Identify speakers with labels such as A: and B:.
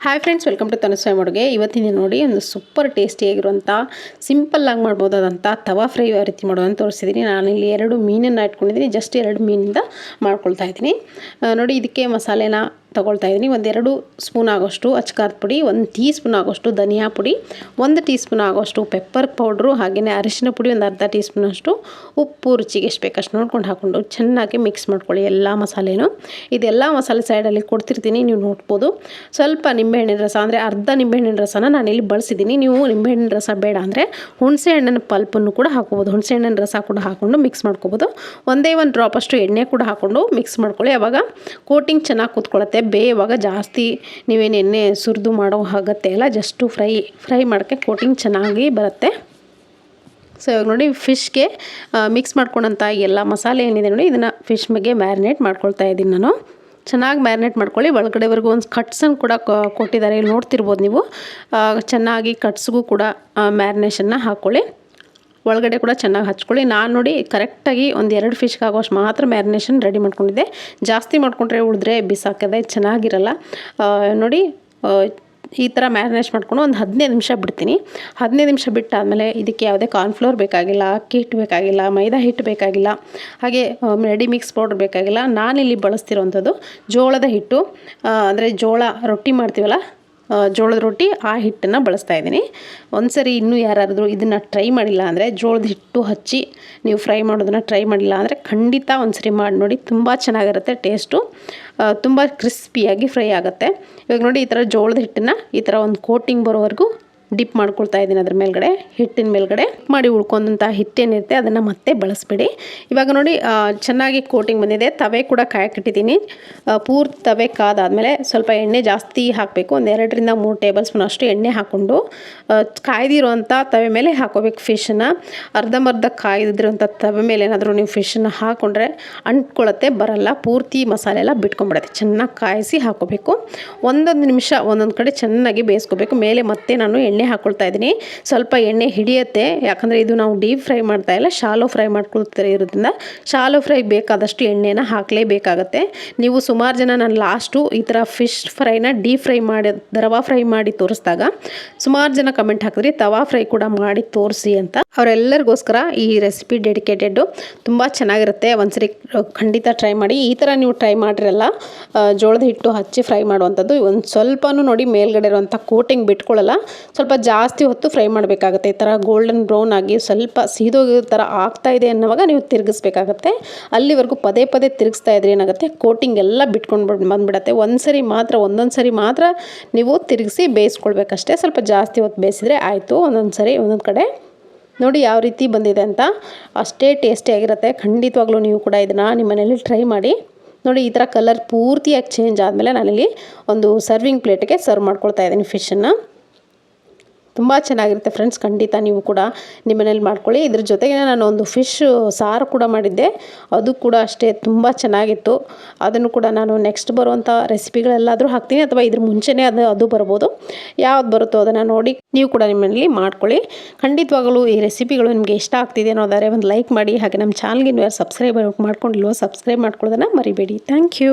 A: Hi friends, welcome to ತನು ಸ್ವಯಂ ಅಡುಗೆ. ಇವತ್ತಿನ ನೋಡಿ ಒಂದು ಸೂಪರ್ ಟೇಸ್ಟಿಯಾಗಿರುವಂಥ ಸಿಂಪಲ್ಲಾಗಿ ಮಾಡ್ಬೋದಾದಂಥ ತವಾ ಫ್ರೈ ಯಾವ ರೀತಿ ಮಾಡೋದಂತ ತೋರಿಸಿದ್ದೀನಿ. ನಾನಿಲ್ಲಿ 2 ಮೀನನ್ನು ಇಟ್ಕೊಂಡಿದ್ದೀನಿ. ಜಸ್ಟ್ 2 ಮೀನಿಂದ ಮಾಡ್ಕೊಳ್ತಾ ಇದ್ದೀನಿ. ನೋಡಿ, ಇದಕ್ಕೆ ಮಸಾಲೆನ ತೊಗೊಳ್ತಾ ಇದ್ದೀನಿ. 1-2 ಸ್ಪೂನ್ ಆಗೋಷ್ಟು ಅಚ್ಕಾರದ ಪುಡಿ, 1 ಟೀ ಸ್ಪೂನ್ ಆಗೋಷ್ಟು ಧನಿಯಾ ಪುಡಿ, 1 ಟೀ ಸ್ಪೂನ್ ಆಗೋಷ್ಟು ಪೆಪ್ಪರ್ ಪೌಡ್ರು, ಹಾಗೆಯೇ ಅರಿಶಿನ ಪುಡಿ, 1 ಅರ್ಧ ಟೀ ಸ್ಪೂನಷ್ಟು ಉಪ್ಪು, ರುಚಿಗೆ ಎಷ್ಟು ಬೇಕಷ್ಟು ನೋಡ್ಕೊಂಡು ಹಾಕ್ಕೊಂಡು ಚೆನ್ನಾಗಿ ಮಿಕ್ಸ್ ಮಾಡ್ಕೊಳ್ಳಿ ಎಲ್ಲ ಮಸಾಲೆನೂ. ಇದೆಲ್ಲ ಮಸಾಲೆ ಸೈಡಲ್ಲಿ ಕೊಡ್ತಿರ್ತೀನಿ, ನೀವು ನೋಡ್ಬೋದು. ಸ್ವಲ್ಪ ನಿಂಬೆಹಣ್ಣಿನ ರಸ ಅಂದರೆ ಅರ್ಧ ನಿಂಬೆಹಣ್ಣಿನ ರಸನ ನಾನಿಲ್ಲಿ ಬಳಸಿದ್ದೀನಿ. ನೀವು ನಿಂಬೆಹಣ್ಣಿನ ರಸ ಬೇಡ ಅಂದರೆ ಹುಣಸೆ ಹಣ್ಣಿನ ಪಲ್ಪನ್ನು ಕೂಡ ಹಾಕ್ಕೋಬೋದು. ಹುಣಸೆ ಹಣ್ಣಿನ ರಸ ಕೂಡ ಹಾಕ್ಕೊಂಡು ಮಿಕ್ಸ್ ಮಾಡ್ಕೋಬೋದು. ಒಂದೇ 1 ಡ್ರಾಪ್ ಅಷ್ಟು ಎಣ್ಣೆ ಕೂಡ ಹಾಕ್ಕೊಂಡು ಮಿಕ್ಸ್ ಮಾಡ್ಕೊಳ್ಳಿ. ಆವಾಗ ಕೋಟಿಂಗ್ ಚೆನ್ನಾಗಿ ಕೂತ್ಕೊಳ್ಳುತ್ತೆ. ಬೇಯುವಾಗ ಜಾಸ್ತಿ ನೀವೇನು ಎಣ್ಣೆ ಸುರಿದು ಮಾಡೋ ಅಗತ್ಯ ಇಲ್ಲ. ಜಸ್ಟು ಫ್ರೈ ಮಾಡೋಕ್ಕೆ ಕೋಟಿಂಗ್ ಚೆನ್ನಾಗಿ ಬರುತ್ತೆ. ಸೊ ಇವಾಗ ನೋಡಿ, ಫಿಶ್ಗೆ ಮಿಕ್ಸ್ ಮಾಡ್ಕೊಂಡಂಥ ಎಲ್ಲ ಮಸಾಲೆ ಏನಿದೆ ನೋಡಿ, ಇದನ್ನು ಫಿಶ್ ಬಗ್ಗೆ ಮ್ಯಾರಿನೇಟ್ ಮಾಡ್ಕೊಳ್ತಾ ಇದ್ದೀನಿ ನಾನು. ಚೆನ್ನಾಗಿ ಮ್ಯಾರಿನೇಟ್ ಮಾಡ್ಕೊಳ್ಳಿ. ಒಳಗಡೆವರೆಗೂ ಒಂದು ಕಟ್ಸನ್ನು ಕೂಡ ಕೊಟ್ಟಿದ್ದಾರೆ, ಇಲ್ಲಿ ನೋಡ್ತಿರ್ಬೋದು ನೀವು. ಚೆನ್ನಾಗಿ ಕಟ್ಸ್ಗೂ ಕೂಡ ಮ್ಯಾರಿನೇಷನ್ನ ಹಾಕ್ಕೊಳ್ಳಿ. ಒಳಗಡೆ ಕೂಡ ಚೆನ್ನಾಗಿ ಹಚ್ಕೊಳ್ಳಿ. ನಾನು ನೋಡಿ ಕರೆಕ್ಟಾಗಿ 1-2 ಫಿಶ್ಗೆ ಆಗೋಷ್ಟು ಮಾತ್ರ ಮ್ಯಾರಿನೇಷನ್ ರೆಡಿ ಮಾಡ್ಕೊಂಡಿದ್ದೆ. ಜಾಸ್ತಿ ಮಾಡ್ಕೊಂಡ್ರೆ ಉಳಿದ್ರೆ ಬಿಸಾಕದೆ ಚೆನ್ನಾಗಿರಲ್ಲ. ನೋಡಿ, ಈ ಥರ ಮ್ಯಾರಿನೇಟ್ ಮಾಡ್ಕೊಂಡು ಒಂದು 15 ನಿಮಿಷ ಬಿಡ್ತೀನಿ. 15 ನಿಮಿಷ ಬಿಟ್ಟಾದಮೇಲೆ ಇದಕ್ಕೆ ಯಾವುದೇ ಕಾರ್ನ್ಫ್ಲೋರ್ ಬೇಕಾಗಿಲ್ಲ, ಅಕ್ಕಿ ಹಿಟ್ಟು ಬೇಕಾಗಿಲ್ಲ, ಮೈದಾ ಹಿಟ್ಟು ಬೇಕಾಗಿಲ್ಲ, ಹಾಗೆ ರೆಡಿ ಮಿಕ್ಸ್ ಪೌಡ್ರ್ ಬೇಕಾಗಿಲ್ಲ. ನಾನಿಲ್ಲಿ ಬಳಸ್ತಿರೋವಂಥದ್ದು ಜೋಳದ ಹಿಟ್ಟು, ಅಂದರೆ ಜೋಳ ರೊಟ್ಟಿ ಮಾಡ್ತೀವಲ್ಲ, ಜೋಳದ ರೊಟ್ಟಿ, ಆ ಹಿಟ್ಟನ್ನು ಬಳಸ್ತಾ ಇದ್ದೀನಿ. ಒಂದ್ಸರಿ ಇನ್ನೂ ಯಾರಾದರೂ ಇದನ್ನು ಟ್ರೈ ಮಾಡಿಲ್ಲ ಅಂದರೆ, ಜೋಳದ ಹಿಟ್ಟು ಹಚ್ಚಿ ನೀವು ಫ್ರೈ ಮಾಡೋದನ್ನು ಟ್ರೈ ಮಾಡಿಲ್ಲ ಅಂದರೆ ಖಂಡಿತ ಒಂದ್ಸರಿ ಮಾಡಿ ನೋಡಿ. ತುಂಬ ಚೆನ್ನಾಗಿರುತ್ತೆ ಟೇಸ್ಟು, ತುಂಬ ಕ್ರಿಸ್ಪಿಯಾಗಿ ಫ್ರೈ ಆಗುತ್ತೆ. ಇವಾಗ ನೋಡಿ, ಈ ಥರ ಜೋಳದ ಹಿಟ್ಟನ್ನು ಈ ಥರ ಒಂದು ಕೋಟಿಂಗ್ ಬರೋವರೆಗೂ ಡಿಪ್ ಮಾಡ್ಕೊಳ್ತಾ ಇದ್ದೀನಿ. ಅದ್ರ ಮೇಲ್ಗಡೆ, ಹಿಟ್ಟಿನ ಮೇಲ್ಗಡೆ ಮಾಡಿ ಉಳ್ಕೊಂಡಂಥ ಹಿಟ್ಟೇನಿರುತ್ತೆ ಅದನ್ನು ಮತ್ತೆ ಬಳಸಬೇಡಿ. ಇವಾಗ ನೋಡಿ, ಚೆನ್ನಾಗಿ ಕೋಟಿಂಗ್ ಬಂದಿದೆ. ತವೆ ಕೂಡ ಕಾಯಕ್ಕಿಟ್ಟಿದ್ದೀನಿ. ಪೂರ್ತಿ ತವೆ ಕಾದಾದಮೇಲೆ ಸ್ವಲ್ಪ ಎಣ್ಣೆ ಜಾಸ್ತಿ ಹಾಕಬೇಕು. ಒಂದು 2-3 ಟೇಬಲ್ ಸ್ಪೂನ್ ಅಷ್ಟು ಎಣ್ಣೆ ಹಾಕ್ಕೊಂಡು ಕಾಯ್ದಿರೋವಂಥ ತವೆ ಮೇಲೆ ಹಾಕೋಬೇಕು ಫಿಶನ್ನು. ಅರ್ಧಂಬರ್ಧ ಕಾಯ್ದಿರೋಂಥ ತವೆ ಮೇಲೆ ಏನಾದರೂ ನೀವು ಫಿಶನ್ನು ಹಾಕ್ಕೊಂಡ್ರೆ ಅಂಟ್ಕೊಳ್ಳುತ್ತೆ, ಬರಲ್ಲ. ಪೂರ್ತಿ ಮಸಾಲೆ ಎಲ್ಲ ಬಿಟ್ಕೊಂಡ್ಬಿಡುತ್ತೆ. ಚೆನ್ನಾಗಿ ಕಾಯಿಸಿ ಹಾಕೋಬೇಕು. 1 ನಿಮಿಷ ಒಂದೊಂದು ಕಡೆ ಚೆನ್ನಾಗಿ ಬೇಯಿಸ್ಕೋಬೇಕು. ಮೇಲೆ ಮತ್ತೆ ನಾನು ಎಣ್ಣೆ ಹಾಕ್ಕೊಳ್ತಾ ಇದ್ದೀನಿ. ಸ್ವಲ್ಪ ಎಣ್ಣೆ ಹಿಡಿಯುತ್ತೆ, ಯಾಕಂದರೆ ಇದು ನಾವು ಡೀಪ್ ಫ್ರೈ ಮಾಡ್ತಾ ಇಲ್ಲ, ಶಾಲೋ ಫ್ರೈ ಮಾಡ್ಕೊಳ್ತಾರೆ ಇರೋದ್ರಿಂದ ಶಾಲೋ ಫ್ರೈ ಬೇಕಾದಷ್ಟು ಎಣ್ಣೆನ ಹಾಕಲೇಬೇಕಾಗತ್ತೆ. ನೀವು ಸುಮಾರು ಜನ, ನಾನು ಲಾಸ್ಟು ಈ ಥರ ಫಿಶ್ ಫ್ರೈನ ಡೀಪ್ ಫ್ರೈ ಮಾಡಿ ರವಾ ಫ್ರೈ ಮಾಡಿ ತೋರಿಸಿದಾಗ ಸುಮಾರು ಜನ ಕಮೆಂಟ್ ಹಾಕಿದ್ರಿ, ತವಾ ಫ್ರೈ ಕೂಡ ಮಾಡಿ ತೋರಿಸಿ ಅಂತ. ಅವರೆಲ್ಲರಿಗೋಸ್ಕರ ಈ ರೆಸಿಪಿ ಡೆಡಿಕೇಟೆಡ್ಡು. ತುಂಬ ಚೆನ್ನಾಗಿರುತ್ತೆ, ಒಂದ್ಸರಿ ಖಂಡಿತ ಟ್ರೈ ಮಾಡಿ. ಈ ಥರ ನೀವು ಟ್ರೈ ಮಾಡಿರಲ್ಲ, ಜೋಳದ ಹಿಟ್ಟು ಹಚ್ಚಿ ಫ್ರೈ ಮಾಡುವಂಥದ್ದು. ಒಂದು ಸ್ವಲ್ಪನೂ ನೋಡಿ ಮೇಲ್ಗಡೆ ಇರುವಂಥ ಕೋಟಿಂಗ್ ಬಿಟ್ಕೊಳ್ಳಲ್ಲ. ಸ್ವಲ್ಪ ಜಾಸ್ತಿ ಹೊತ್ತು ಫ್ರೈ ಮಾಡಬೇಕಾಗುತ್ತೆ. ಈ ಥರ ಗೋಲ್ಡನ್ ಬ್ರೌನ್ ಆಗಿ ಸ್ವಲ್ಪ ಸೀದೋಗಿರೋ ಥರ ಆಗ್ತಾ ಇದೆ ಅನ್ನೋವಾಗ ನೀವು ತಿರುಗಿಸ್ಬೇಕಾಗತ್ತೆ. ಅಲ್ಲಿವರೆಗೂ ಪದೇ ಪದೇ ತಿರುಗಿಸ್ತಾ ಇದ್ರೆ ಏನಾಗುತ್ತೆ, ಕೋಟಿಂಗ್ ಎಲ್ಲ ಬಿಟ್ಕೊಂಡು ಬಂದುಬಿಡತ್ತೆ. ಒಂದೊಂದು ಸರಿ ಮಾತ್ರ ನೀವು ತಿರುಗಿಸಿ ಬೇಯಿಸ್ಕೊಳ್ಬೇಕಷ್ಟೇ. ಸ್ವಲ್ಪ ಜಾಸ್ತಿ ಹೊತ್ತು ಬೇಯಿಸಿದ್ರೆ ಆಯಿತು. ಒಂದೊಂದು ಕಡೆ ನೋಡಿ ಯಾವ ರೀತಿ ಬಂದಿದೆ ಅಂತ. ಅಷ್ಟೇ ಟೇಸ್ಟಿಯಾಗಿರುತ್ತೆ. ಖಂಡಿತವಾಗ್ಲೂ ನೀವು ಕೂಡ ಇದನ್ನು ನಿಮ್ಮ ಮನೇಲಿ ಟ್ರೈ ಮಾಡಿ ನೋಡಿ. ಈ ಥರ ಕಲರ್ ಪೂರ್ತಿಯಾಗಿ ಚೇಂಜ್ ಆದಮೇಲೆ ನಾನಿಲ್ಲಿ ಒಂದು ಸರ್ವಿಂಗ್ ಪ್ಲೇಟ್ಗೆ ಸರ್ವ್ ಮಾಡ್ಕೊಳ್ತಾ ಇದ್ದೀನಿ ಫಿಶನ್ನು. ತುಂಬ ಚೆನ್ನಾಗಿರುತ್ತೆ ಫ್ರೆಂಡ್ಸ್, ಖಂಡಿತ ನೀವು ಕೂಡ ನಿಮ್ಮ ಮನೇಲಿ ಮಾಡ್ಕೊಳ್ಳಿ. ಇದ್ರ ಜೊತೆಗೆ ನಾನು ಒಂದು ಫಿಶ್ ಸಾರು ಕೂಡ ಮಾಡಿದ್ದೆ, ಅದು ಕೂಡ ಅಷ್ಟೇ ತುಂಬ ಚೆನ್ನಾಗಿತ್ತು. ಅದನ್ನು ಕೂಡ ನಾನು ನೆಕ್ಸ್ಟ್ ಬರುವಂಥ ರೆಸಿಪಿಗಳೆಲ್ಲಾದರೂ ಹಾಕ್ತೀನಿ, ಅಥವಾ ಇದ್ರ ಮುಂಚೆನೇ ಅದು ಬರ್ಬೋದು. ಯಾವ್ದು ಬರುತ್ತೋ ಅದನ್ನು ನೋಡಿ ನೀವು ಕೂಡ ನಿಮ್ಮ ಮನೇಲಿ ಮಾಡ್ಕೊಳ್ಳಿ. ಖಂಡಿತವಾಗಲೂ ಈ ರೆಸಿಪಿಗಳು ನಿಮಗೆ ಇಷ್ಟ ಆಗ್ತಿದೆ ಅನ್ನೋದಾದರೆ ಒಂದು ಲೈಕ್ ಮಾಡಿ. ಹಾಗೆ ನಮ್ಮ ಚಾನಲ್ಗೆ ನೀವು ಯಾರು ಸಬ್ಸ್ಕ್ರೈಬ್ ಮಾಡ್ಕೊಂಡಿಲ್ವೋ ಸಬ್ಸ್ಕ್ರೈಬ್ ಮಾಡ್ಕೊಳ್ಳೋದನ್ನು ಮರಿಬೇಡಿ. Thank you.